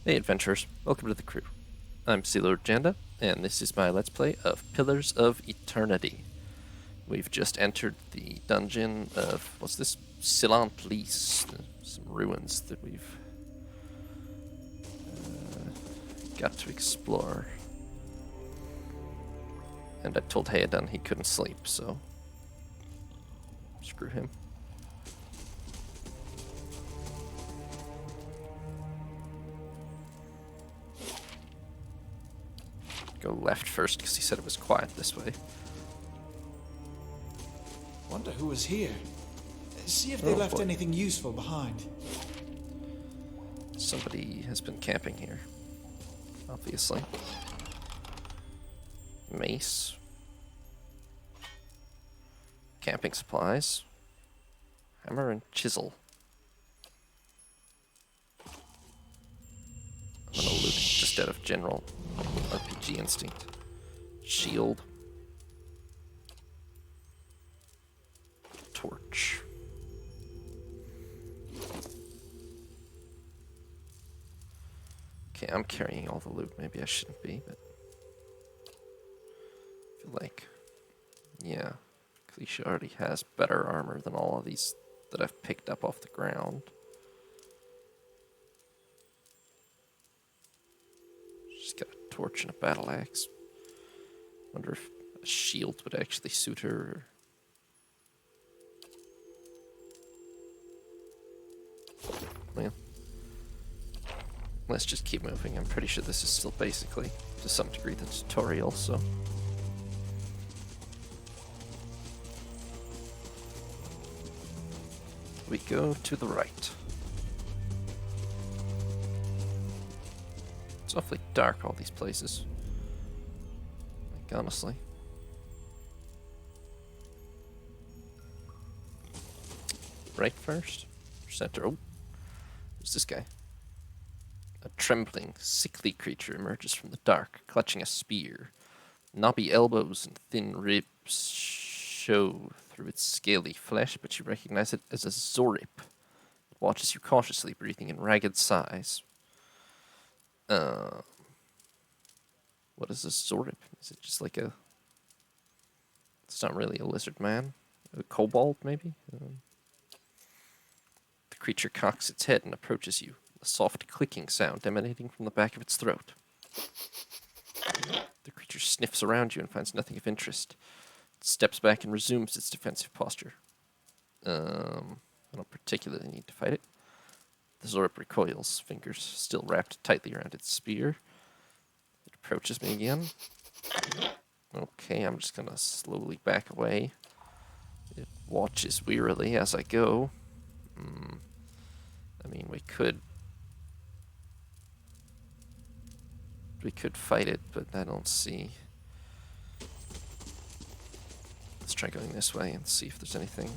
Hey adventurers, welcome to the crew. I'm Sea Lord Janda, and this is my Let's Play of Pillars of Eternity. We've just entered the dungeon of, what's this? Cilant Lis, some ruins that we've got to explore. And I told Hayadun he couldn't sleep, so screw him. Go left first because he said it was quiet this way. Wonder who was here. See if they left anything useful behind. Somebody has been camping here, obviously. Mace. Camping supplies. Hammer and chisel. I'm gonna loot just out of general RPG instinct. Shield. Torch. Okay, I'm carrying all the loot. Maybe I shouldn't be, but I feel like, yeah, Cliche already has better armor than all of these that I've picked up off the ground. She's got a torch and a battle axe. Wonder if a shield would actually suit her. Well, let's just keep moving. I'm pretty sure this is still basically, to some degree, the tutorial, so. We go to the right. It's awfully dark, all these places. Like, honestly. Right first? Center. Oh, who's this guy? A trembling, sickly creature emerges from the dark, clutching a spear. Knobby elbows and thin ribs show through its scaly flesh, but you recognize it as a Zorip. It watches you cautiously, breathing in ragged sighs. What is a Zorip? Is it just like a... It's not really a lizard man. A kobold, maybe? The creature cocks its head and approaches you, a soft clicking sound emanating from the back of its throat. The creature sniffs around you and finds nothing of interest. It steps back and resumes its defensive posture. I don't particularly need to fight it. The Zorip recoils, fingers still wrapped tightly around its spear. It approaches me again. Okay, I'm just gonna slowly back away. It watches wearily as I go. I mean, we could fight it, but I don't see. Let's try going this way and see if there's anything.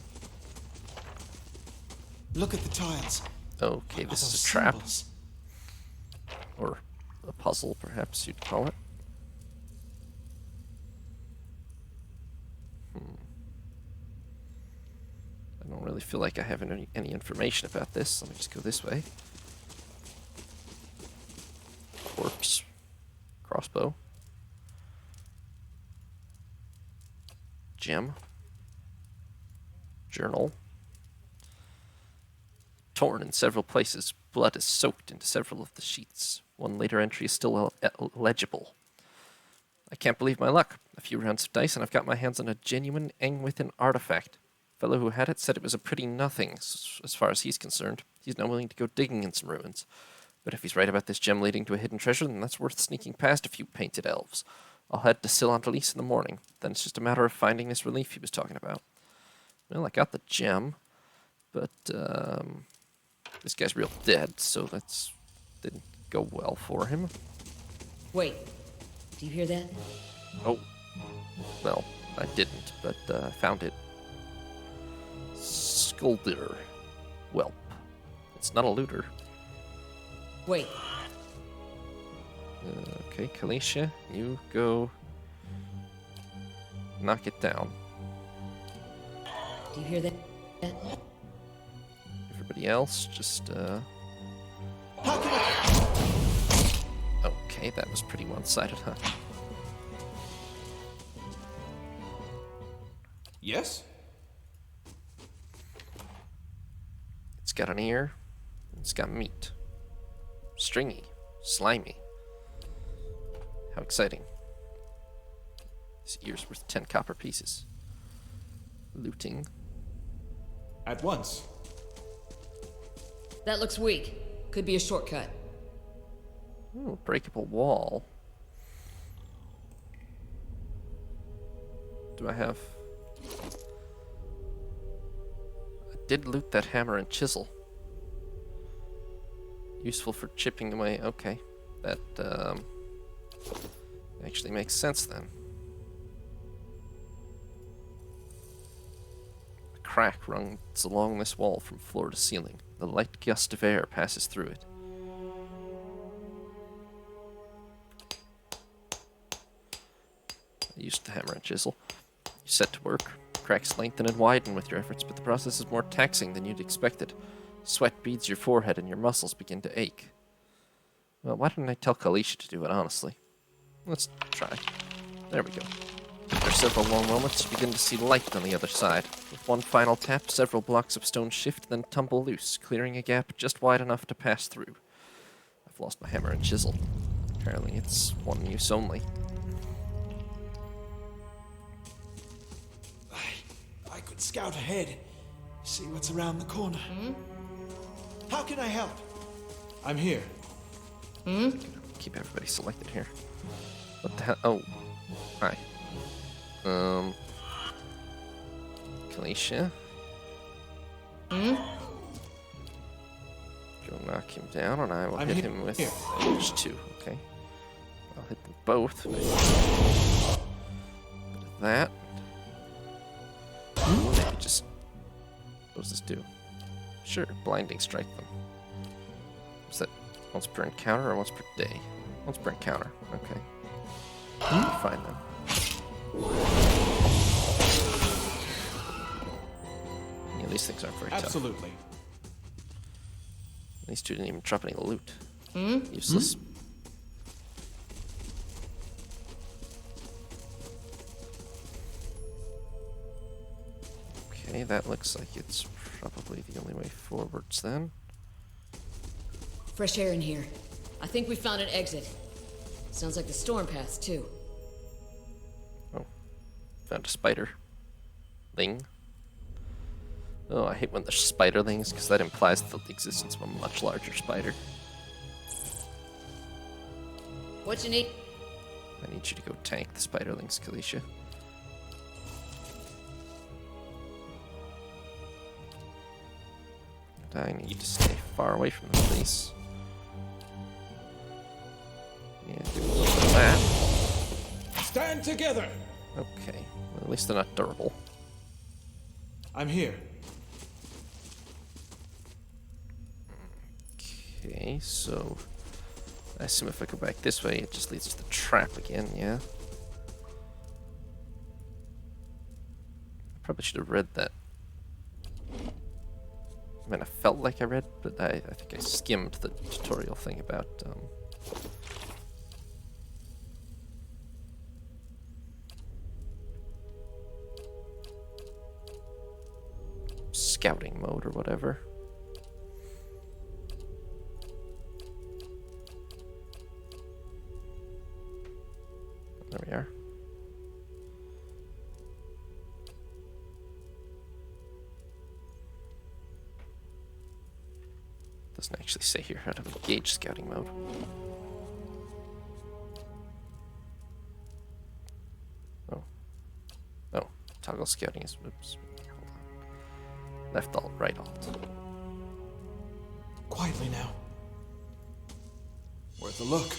Look at the tiles. Okay, this is a trap. Or a puzzle, perhaps you'd call it. I don't really feel like I have any information about this. Let me just go this way. Corpse. Crossbow. Gem. Journal. Torn in several places, blood is soaked into several of the sheets. One later entry is still legible. I can't believe my luck. A few rounds of dice and I've got my hands on a genuine Engwithan artifact. The fellow who had it said it was a pretty nothing, as far as he's concerned. He's now willing to go digging in some ruins. But if he's right about this gem leading to a hidden treasure, then that's worth sneaking past a few painted elves. I'll head to Cilant Lis in the morning. Then it's just a matter of finding this relief he was talking about. Well, I got the gem, but this guy's real dead, so that didn't go well for him. Wait, do you hear that? Oh, well, I didn't, but I found it. Skuldir. Whelp. It's not a looter. Wait. Okay, Kalisha, you go knock it down. Do you hear that? Everybody else, just How can I... Okay, that was pretty one-sided, huh? Yes? It's got an ear. It's got meat. Stringy. Slimy. How exciting. This ear's worth 10 copper pieces. Looting. At once. That looks weak. Could be a shortcut. Ooh, breakable wall. Do I have... I did loot that hammer and chisel. Useful for chipping away. Okay. That, actually makes sense then. A crack runs along this wall from floor to ceiling. The light gust of air passes through it. I used the hammer and chisel. You set to work. Cracks lengthen and widen with your efforts, but the process is more taxing than you'd expected. Sweat beads your forehead and your muscles begin to ache. Well, why didn't I tell Kalisha to do it, honestly? Let's try. There we go. After several long moments, you begin to see light on the other side. With one final tap, several blocks of stone shift, then tumble loose, clearing a gap just wide enough to pass through. I've lost my hammer and chisel. Apparently it's one use only. I could scout ahead, see what's around the corner. How can I help? I'm here. Keep everybody selected here. What the hell? Oh. Hi. Kalisha. Go knock him down, and I will I'm hit here. him with Here. there's two. Okay. I'll hit them both. Bit of that. Maybe just. What does this do? Sure, blinding strike them. Is that once per encounter or once per day? Once per encounter. Okay. Fine then. Yeah, these things aren't very tough. Absolutely. These two didn't even drop any loot. Useless. Okay, that looks like it's probably the only way forwards then. Fresh air in here. I think we found an exit. Sounds like the storm path, too. Oh, found a spider. Ling. Oh, I hate when there's spiderlings, because that implies the existence of a much larger spider. What you need? I need you to go tank the spiderlings, Kalisha. And I need to stay far away from them, please. Yeah, do a little bit of that. Stand together! Okay, well, at least they're not durable. I'm here. Okay, so I assume if I go back this way, it just leads to the trap again, yeah? I probably should have read that. I mean, I felt like I read, but I think I skimmed the tutorial thing about, scouting mode or whatever. There we are. Doesn't actually say here how to engage scouting mode. Oh. Oh. Toggle scouting is... Oops. Hold on. Left alt, right alt. Quietly now. Worth a look.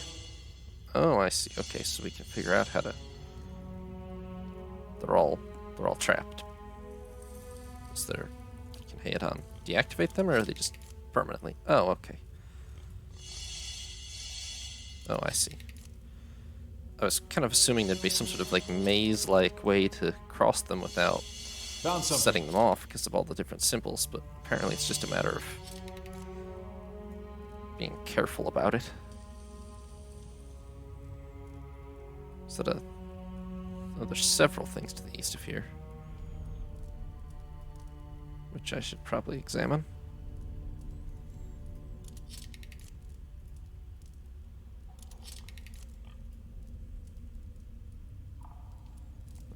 Oh, I see. Okay, so we can figure out how to... They're all trapped. Is there... You can hit on deactivate them, or are they just permanently? Oh, okay. Oh, I see. I was kind of assuming there'd be some sort of like maze-like way to cross them without Found something. setting them off because of all the different symbols, but apparently it's just a matter of being careful about it. Is that a... Oh, there's several things to the east of here. Which I should probably examine.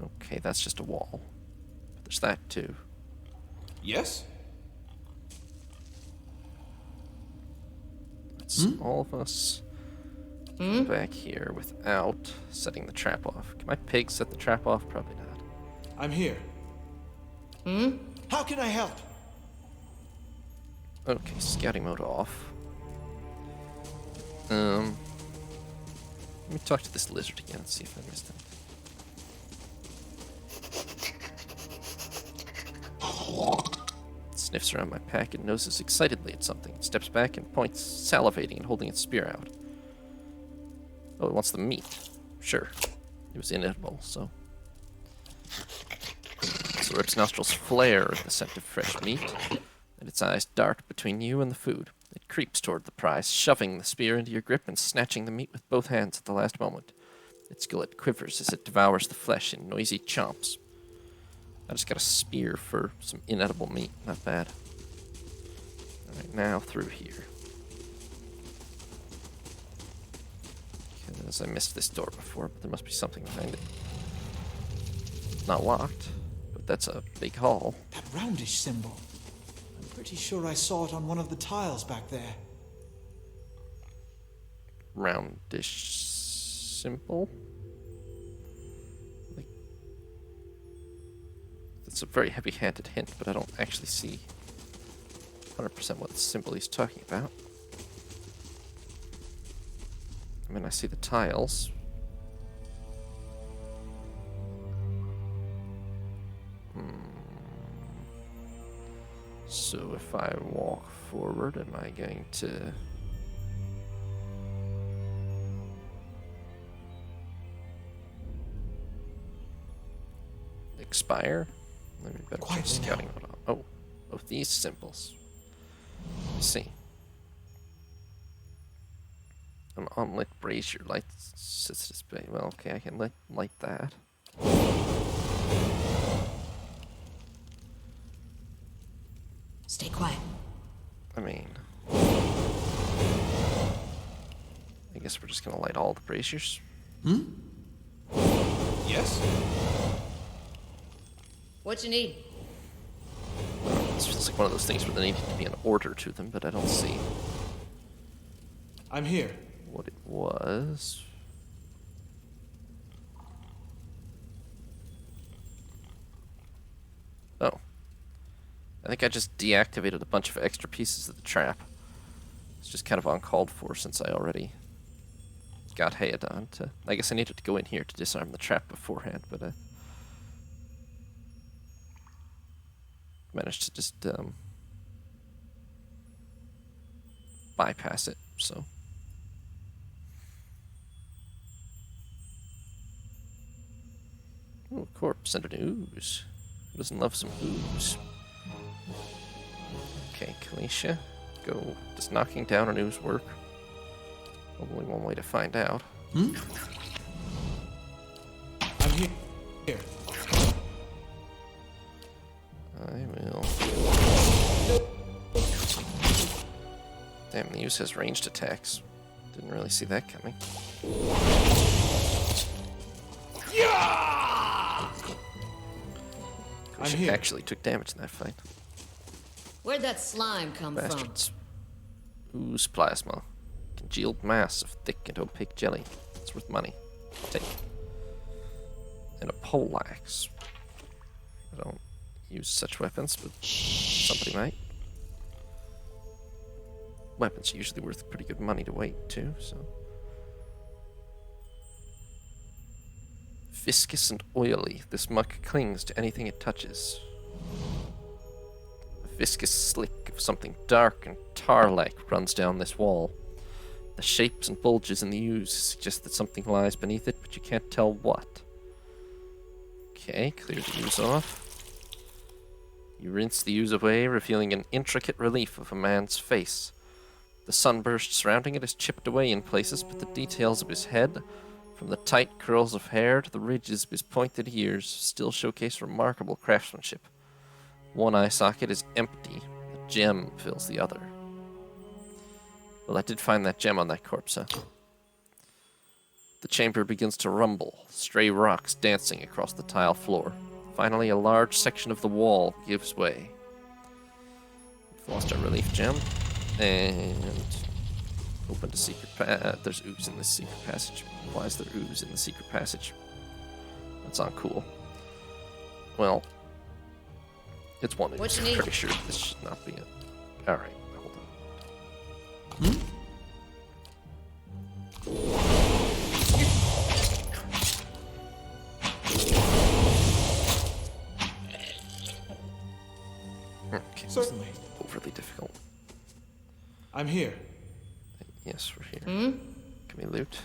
Okay, that's just a wall. But there's that too. Yes? Let's all of us go back here without setting the trap off. Can my pig set the trap off? Probably not. I'm here. How can I help? Okay, scouting mode off. Let me talk to this lizard again and see if I missed him. Sniffs around my pack and noses excitedly at something. It steps back and points, salivating and holding its spear out. Oh, it wants the meat. Sure. It was inedible, so... So its nostrils flare at the scent of fresh meat, and its eyes dart between you and the food. It creeps toward the prize, shoving the spear into your grip and snatching the meat with both hands at the last moment. Its gullet quivers as it devours the flesh in noisy chomps. I just got a spear for some inedible meat. Not bad. Alright, now through here. Because I missed this door before, but there must be something behind it. Not locked, but that's a big hall. That roundish symbol. I'm pretty sure I saw it on one of the tiles back there. Roundish symbol? Like, that's a very heavy-handed hint, but I don't actually see 100% what the symbol he's talking about. I mean, I see the tiles. So if I walk forward, am I going to... expire? Let me better check scouting mode on. Oh, these symbols. I see. An unlit brazier lights its display. Well, okay, I can light that. Stay quiet. I mean... I guess we're just gonna light all the braziers. Yes? What you need? This feels like one of those things where there needs to be an order to them, but I don't see I'm here. what it was. Oh. I think I just deactivated a bunch of extra pieces of the trap. It's just kind of uncalled for since I already got Hayadon to... I guess I needed to go in here to disarm the trap beforehand, but I managed to just bypass it, so... Ooh, a corpse and an ooze. Who doesn't love some ooze? Okay, Kalisha, go. Does knocking down an ooze work? Only one way to find out. I'm here. I will. Damn, the ooze has ranged attacks. Didn't really see that coming. I'm She here. actually took damage in that fight. Where'd that slime come Bastards. Ooze plasma. Congealed mass of thick and opaque jelly. It's worth money. Take. And a poleaxe. I don't use such weapons, but somebody might. Weapons are usually worth pretty good money to weight, too, so. Viscous and oily, this muck clings to anything it touches. A viscous slick of something dark and tar-like runs down this wall. The shapes and bulges in the ooze suggest that something lies beneath it, but you can't tell what. Okay, clear the ooze off. You rinse the ooze away, revealing an intricate relief of a man's face. The sunburst surrounding it is chipped away in places, but the details of his head, From the tight curls of hair to the ridges of his pointed ears, still showcase remarkable craftsmanship. One eye socket is empty. A gem fills the other. Well, I did find that gem on that corpse, huh? The chamber begins to rumble, stray rocks dancing across the tile floor. Finally, a large section of the wall gives way. We've lost our relief gem, and opened a secret there's ooze in this secret passage. Why is there ooze in the secret passage? That's uncool. Well, it's one ooze. What you I'm need? pretty sure this should not be it. Alright, hold on. Okay, Certainly. overly difficult. I'm here. Yes, we're here. Can we loot?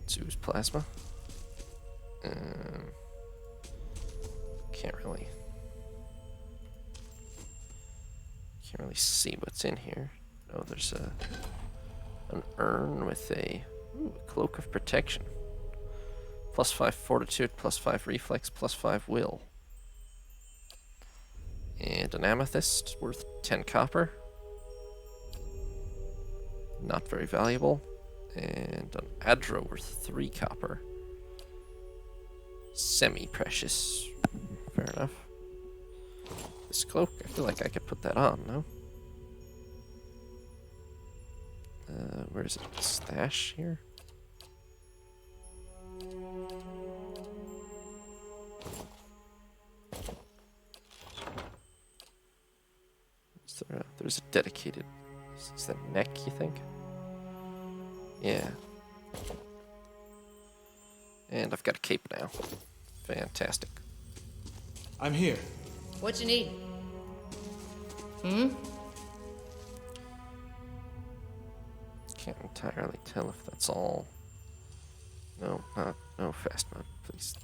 Let's use plasma. Can't really see what's in here. Oh, there's an urn with a cloak of protection. +5 fortitude, +5 reflex, +5 will. And an amethyst worth 10 copper. Not very valuable. And an adro worth 3 copper. Semi-precious. Fair enough. This cloak, I feel like I could put that on, no? Where is it? Stash here? There's a dedicated... Is that neck, you think? Yeah. And I've got a cape now. Fantastic. I'm here. What you need? Can't entirely tell if that's all. No, no fast mode, please.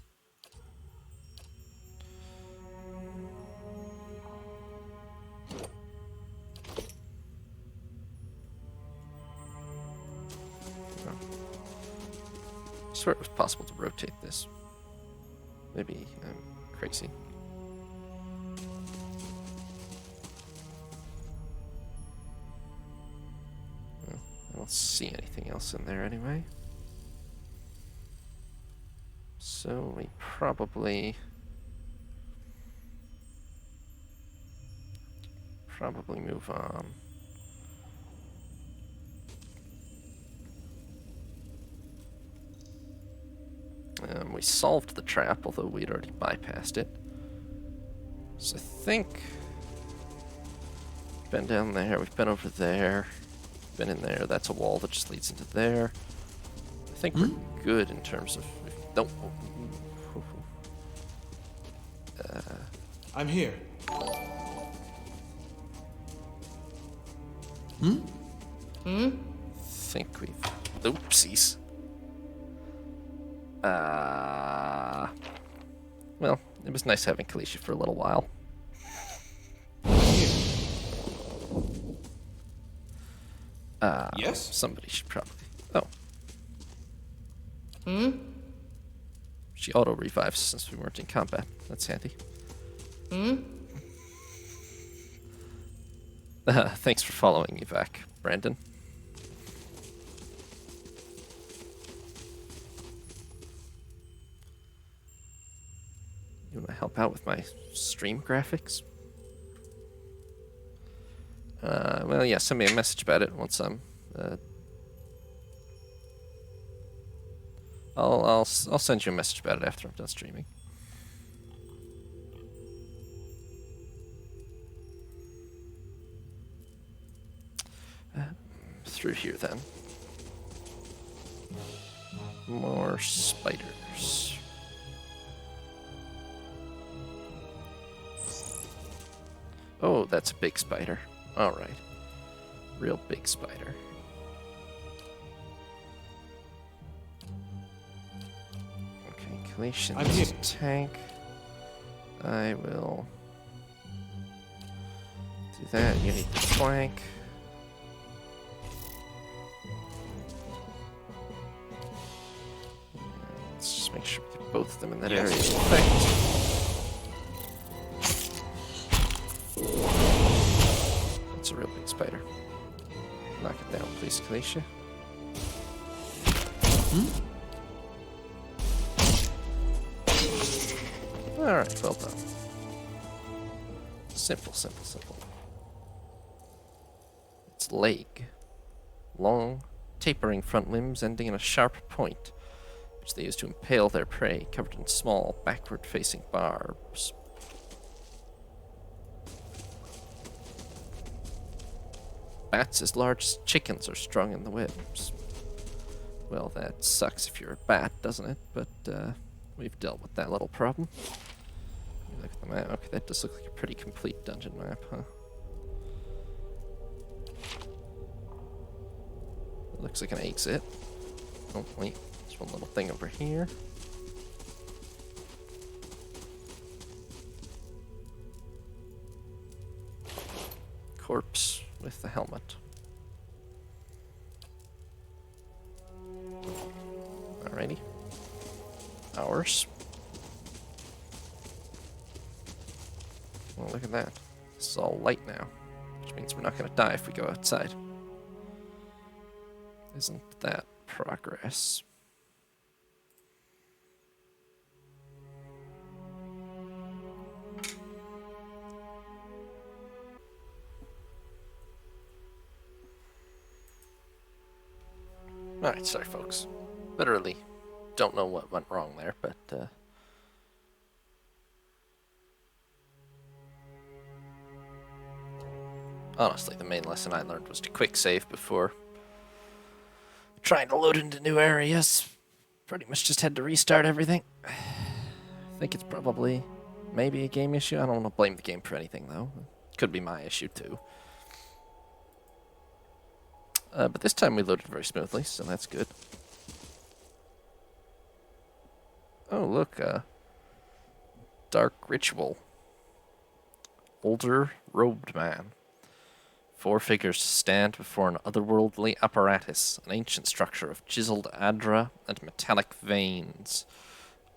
I swear it was possible to rotate this. Maybe I'm crazy. Well, I don't see anything else in there anyway. So we probably move on. We solved the trap, although we'd already bypassed it. So I think we've been down there, we've been over there, been in there. That's a wall that just leads into there. I think we're good in terms of... Don't... I'm here. think we've... Oopsies. Well, it was nice having Kalisha for a little while. Yes? Somebody should probably... Oh. She auto-revives since we weren't in combat. That's handy. Thanks for following me back, Brandon. You want to help out with my stream graphics? Well, yeah, send me a message about it once I'm... I'll send you a message about it after I'm done streaming. Through here then. More spiders. Oh, that's a big spider. Alright. Real big spider. Okay, Kalation's tank. I will do that. You need the flank. Just make sure we get both of them in that area. Perfect. That's a real big spider. Knock it down, please, Kalisha. Alright, well done. Simple, simple, simple. Its leg. Long, tapering front limbs ending in a sharp point, which they use to impale their prey, covered in small, backward-facing barbs. Bats as large as chickens are strung in the webs. Well, that sucks if you're a bat, doesn't it? But, we've dealt with that little problem. Look at the map. Okay, that does look like a pretty complete dungeon map, huh? It looks like an exit. Oh, wait. There's one little thing over here. Corpse with the helmet. Alrighty. Ours. Well, look at that. This is all light now, which means we're not going to die if we go outside. Isn't that progress? Alright, sorry folks. Literally don't know what went wrong there, but honestly, the main lesson I learned was to quick save before trying to load into new areas. Pretty much just had to restart everything. I think it's probably maybe a game issue. I don't want to blame the game for anything, though. Could be my issue, too. But this time we loaded very smoothly, so that's good. Oh, look, Dark Ritual. Older robed man. 4 figures stand before an otherworldly apparatus, an ancient structure of chiseled adra and metallic veins,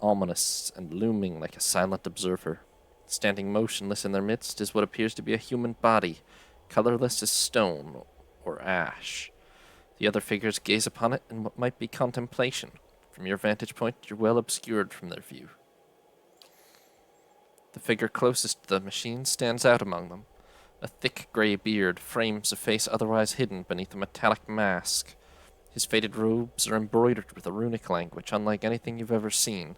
ominous and looming like a silent observer. Standing motionless in their midst is what appears to be a human body, colorless as stone or ash. The other figures gaze upon it in what might be contemplation. From your vantage point, you're well obscured from their view. The figure closest to the machine stands out among them. A thick gray beard frames a face otherwise hidden beneath a metallic mask. His faded robes are embroidered with a runic language unlike anything you've ever seen,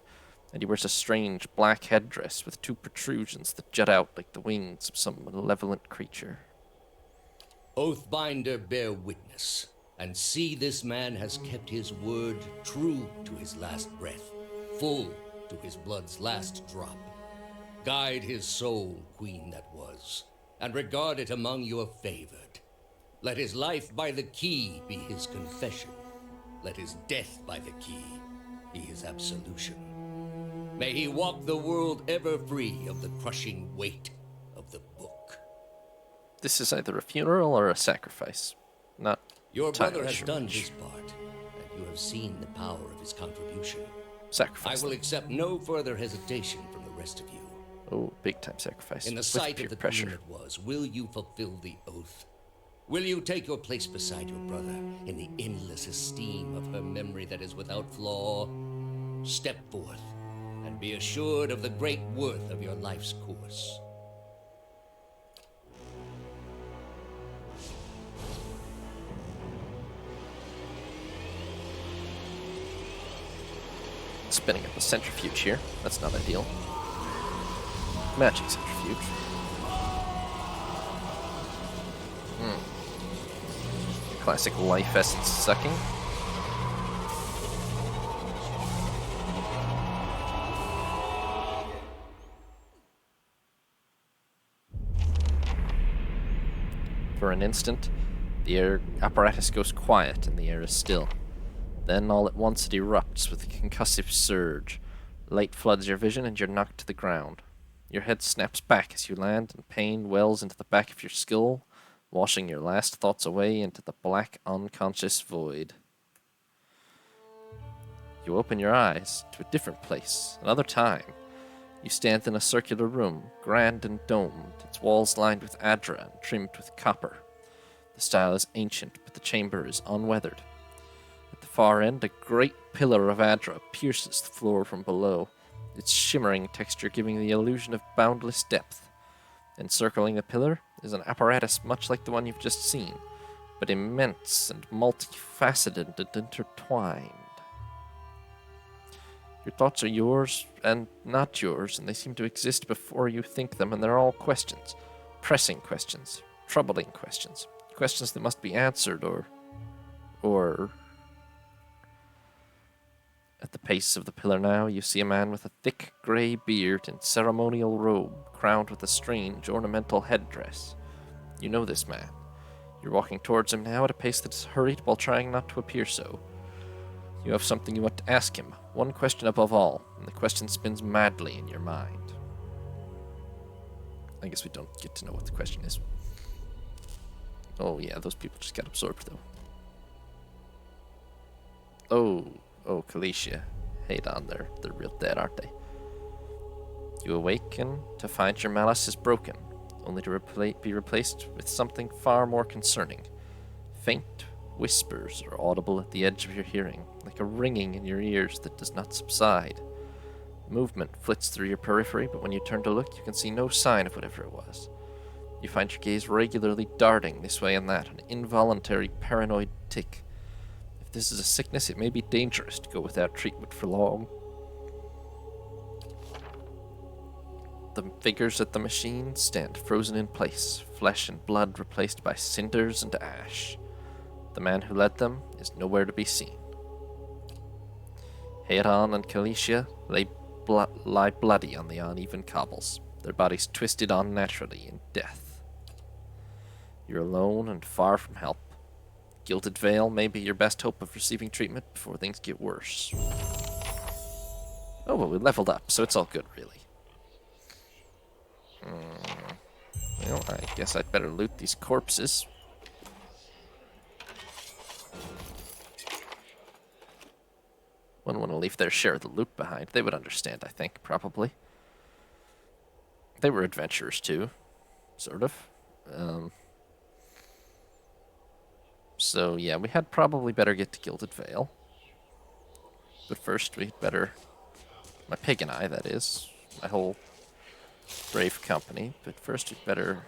and he wears a strange black headdress with 2 protrusions that jut out like the wings of some malevolent creature. Oathbinder, bear witness, and see this man has kept his word true to his last breath, full to his blood's last drop. Guide his soul, queen that was, and regard it among your favored. Let his life by the key be his confession. Let his death by the key be his absolution. May he walk the world ever free of the crushing weight of the book. This is either a funeral or a sacrifice. Not Your brother has sure done which. his part, and you have seen the power of his contribution. Sacrifice. I will accept no further hesitation from the rest of you. Oh, big time sacrifice. In the with sight peer of the pressure. queen that was, will you fulfill the oath? Will you take your place beside your brother in the endless esteem of her memory that is without flaw? Step forth and be assured of the great worth of your life's course. Spinning up a centrifuge here. That's not ideal. Magic centrifuge. Classic life essence sucking. For an instant, the air apparatus goes quiet and the air is still. Then all at once it erupts with a concussive surge. Light floods your vision and you're knocked to the ground. Your head snaps back as you land and pain wells into the back of your skull, washing your last thoughts away into the black, unconscious void. You open your eyes to a different place, another time. You stand in a circular room, grand and domed, its walls lined with adra and trimmed with copper. The style is ancient, but the chamber is unweathered. At the far end, a great pillar of adra pierces the floor from below, its shimmering texture giving the illusion of boundless depth. Encircling the pillar is an apparatus much like the one you've just seen, but immense and multifaceted and intertwined. Your thoughts are yours and not yours, and they seem to exist before you think them, and they're all questions. Pressing questions. Troubling questions. Questions that must be answered, or... At the base of the pillar now, you see a man with a thick grey beard and ceremonial robe, crowned with a strange ornamental headdress. You know this man. You're walking towards him now at a pace that is hurried while trying not to appear so. You have something you want to ask him, one question above all, and the question spins madly in your mind. I guess we don't get to know what the question is. Oh yeah, those people just got absorbed though. Oh, Kalicia. Hey, Don, they're real dead, aren't they? You awaken to find your malice is broken, only to be replaced with something far more concerning. Faint whispers are audible at the edge of your hearing, like a ringing in your ears that does not subside. Movement flits through your periphery, but when you turn to look, you can see no sign of whatever it was. You find your gaze regularly darting this way and that, an involuntary paranoid tick. If this is a sickness, it may be dangerous to go without treatment for long. The figures at the machine stand frozen in place, flesh and blood replaced by cinders and ash. The man who led them is nowhere to be seen. Heiran and Kalicia lie bloody on the uneven cobbles, their bodies twisted unnaturally in death. You're alone and far from help. Gilded Veil may be your best hope of receiving treatment before things get worse. Oh, well, we leveled up, so it's all good, really. Well, I guess I'd better loot these corpses. Wouldn't want to leave their share of the loot behind. They would understand, I think, probably. They were adventurers, too. Sort of. So, yeah, we had probably better get to Gilded Veil. But first, we'd better... My pig and I, that is. My whole brave company. But first, we'd better...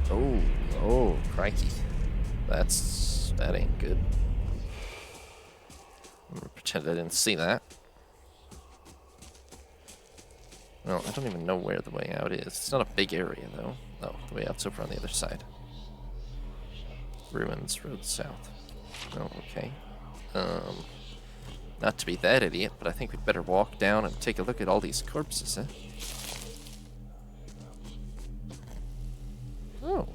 Oh, crikey. That ain't good. I'm gonna pretend I didn't see that. Well, I don't even know where the way out is. It's not a big area, though. Oh, the way out's over on the other side. Ruins, road south. Oh, okay. Not to be that idiot, but I think we'd better walk down and take a look at all these corpses, Oh.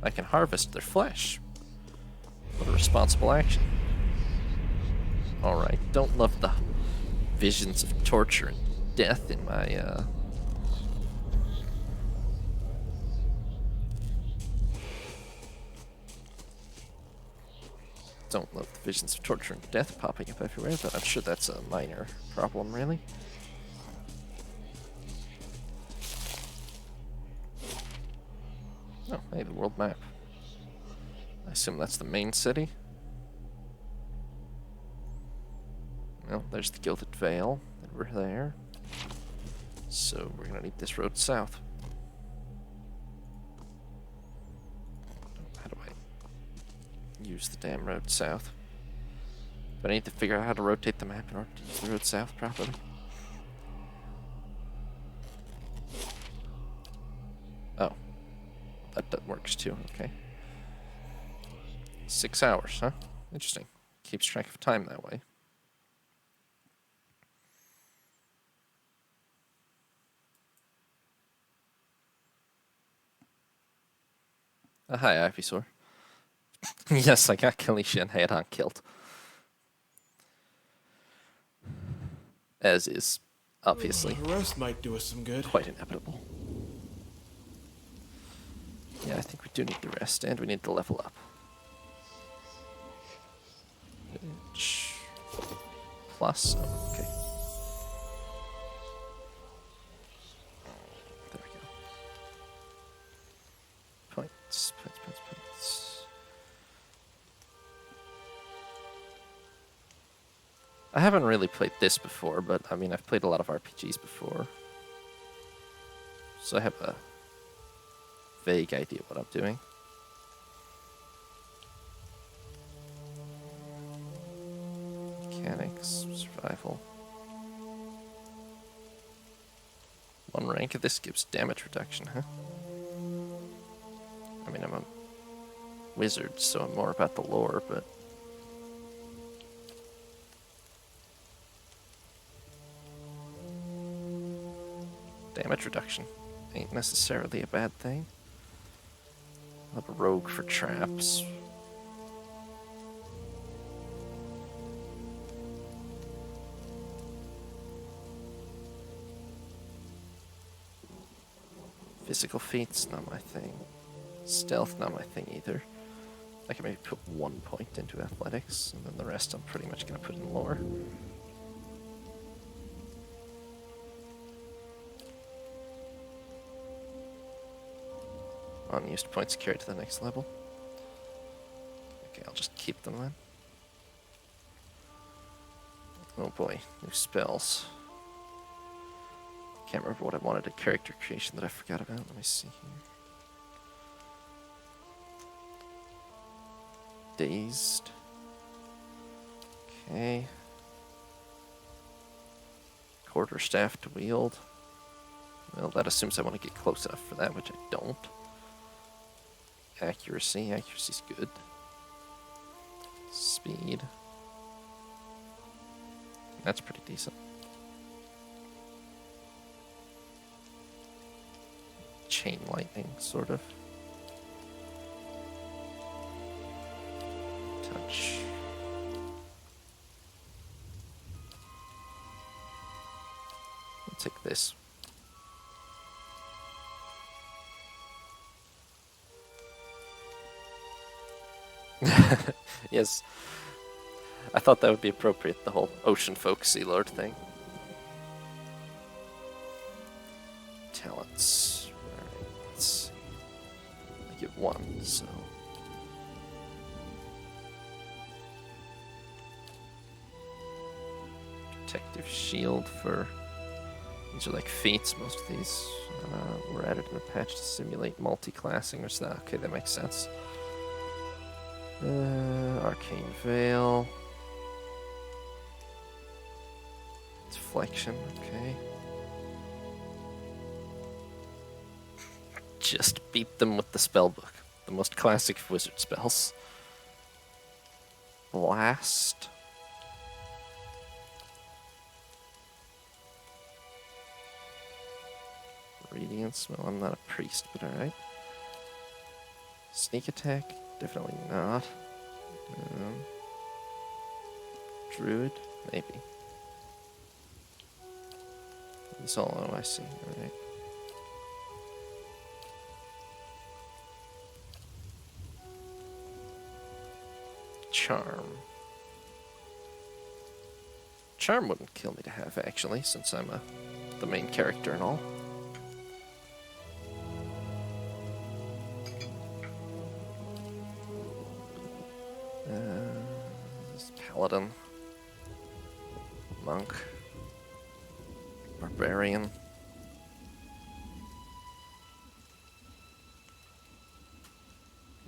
I can harvest their flesh. What a responsible action. Alright, don't love the visions of torture and death in my, Don't love the visions of torture and death popping up everywhere, but I'm sure that's a minor problem, really. Oh, hey, the world map. I assume that's the main city. Well, there's the Gilded Veil, and we're there. So we're gonna need this road south. How do I use the damn road south? But I need to figure out how to rotate the map in order to use the road south properly. Oh. That works too, okay. 6 hours, huh? Interesting. Keeps track of time that way. Hi, Ivysaur. Yes, I got Kalicia and Heiran killed. As is, obviously, A rest might do us some good. quite inevitable. Yeah, I think we do need to rest, and we need to level up. Which... plus. Oh, okay. There we go. Points. I haven't really played this before, but I mean, I've played a lot of RPGs before. So I have a vague idea what I'm doing. Mechanics, survival. One rank of this gives damage reduction, huh? I mean, I'm a wizard, so I'm more about the lore, but... damage reduction ain't necessarily a bad thing. I'll have a rogue for traps. Physical feats, not my thing. Stealth, not my thing either. I can maybe put 1 point into athletics, and then the rest I'm pretty much going to put in lore. Unused points carried to the next level. Okay, I'll just keep them then. Oh boy, new spells. Can't remember what I wanted at character creation that I forgot about. Let me see here. Dazed. Okay. Quarterstaff to wield. Well, that assumes I want to get close enough for that, which I don't. Accuracy. Accuracy's good. Speed. That's pretty decent. Chain lightning, sort of. Touch. I'll take this. Yes. I thought that would be appropriate, the whole ocean folk sea lord thing. Talents. Alright, let's see. I get 1, so... Protective shield for... These are like feats, most of these were added in the patch to simulate multi-classing or so. Okay, that makes sense. Arcane Veil. Deflection, okay. Just beat them with the spellbook. The most classic of wizard spells. Blast. Radiance. Well, I'm not a priest, but alright. Sneak attack? Definitely not. Druid? Maybe. That's all I see. Alright. Charm. Charm wouldn't kill me to have, actually, since I'm the main character and all. Paladin. Monk. Barbarian.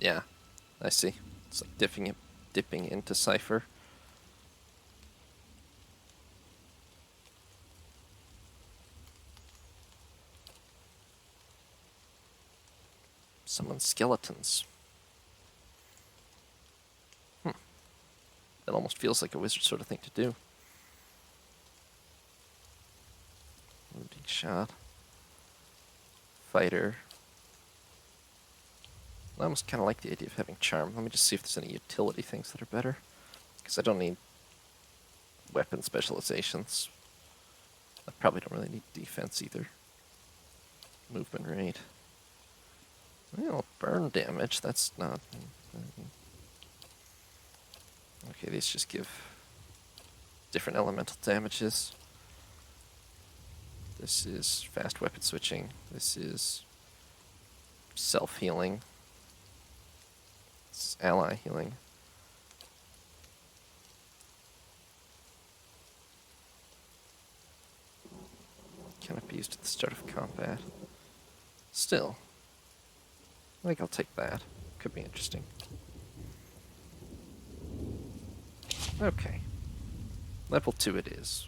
Yeah, I see. It's like dipping into Cypher. Summon skeletons. That almost feels like a wizard sort of thing to do. Wounding shot. Fighter. I almost kind of like the idea of having charm. Let me just see if there's any utility things that are better. Because I don't need weapon specializations. I probably don't really need defense either. Movement rate. Well, burn damage, that's not... Okay, these just give different elemental damages. This is fast weapon switching. This is self-healing. This is ally healing. Cannot be used at the start of combat. Still, I think I'll take that. Could be interesting. Okay. Level 2 it is.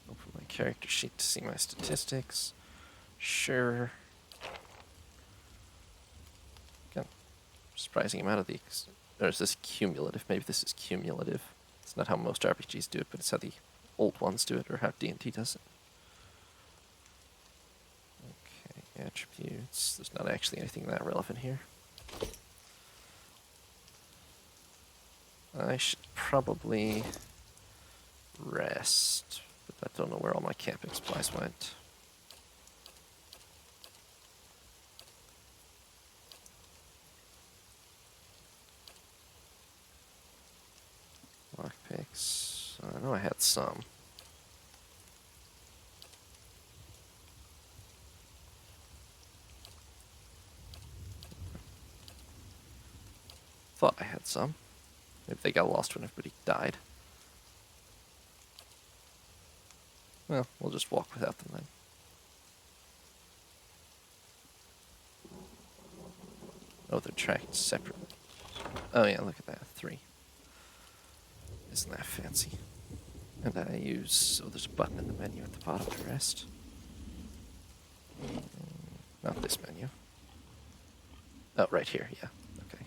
Open my character sheet to see my statistics. Sure. Again, surprising amount of the... Or is this cumulative? Maybe this is cumulative. It's not how most RPGs do it, but it's how the old ones do it, or how D&D does it. Okay, attributes. There's not actually anything that relevant here. I should probably rest, but I don't know where all my camping supplies went. Lockpicks. I know I had some. Thought I had some. Maybe they got lost when everybody died. Well, we'll just walk without them then. Oh, they're tracked separately. Oh yeah, look at that. 3. Isn't that fancy? And I use... Oh, there's a button in the menu at the bottom to rest. Not this menu. Oh, right here, yeah. Okay.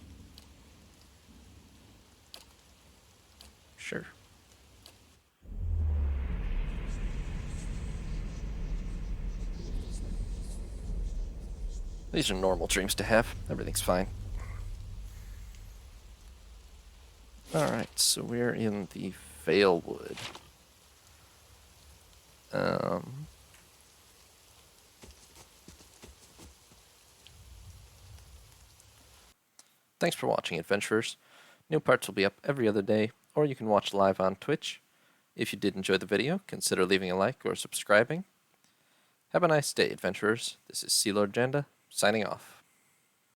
Sure. These are normal dreams to have. Everything's fine. Alright, so we're in the Valewood. Thanks for watching, adventurers. New parts will be up every other day, or you can watch live on Twitch. If you did enjoy the video, consider leaving a like or subscribing. Have a nice day, adventurers. This is Sea Lord Janda, signing off.